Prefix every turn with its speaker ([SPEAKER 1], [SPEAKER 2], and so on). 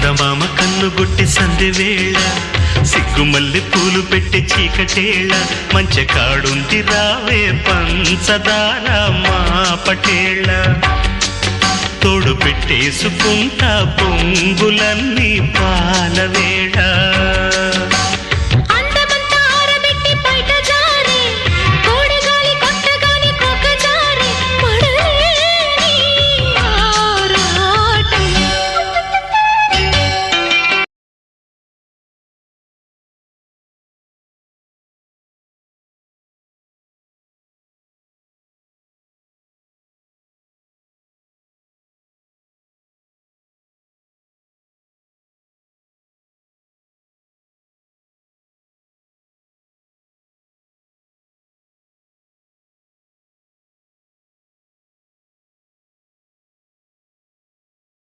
[SPEAKER 1] చందమామ కన్నుగొట్టి సందెవేళ సిగ్గుమల్లి పూలు పెట్టి చీకటేళ మంచె కాడుంది రావే పంచదార మా పటేళ తోడు పెట్టేసుకుంటా పొంగులన్నీ పాలవేళ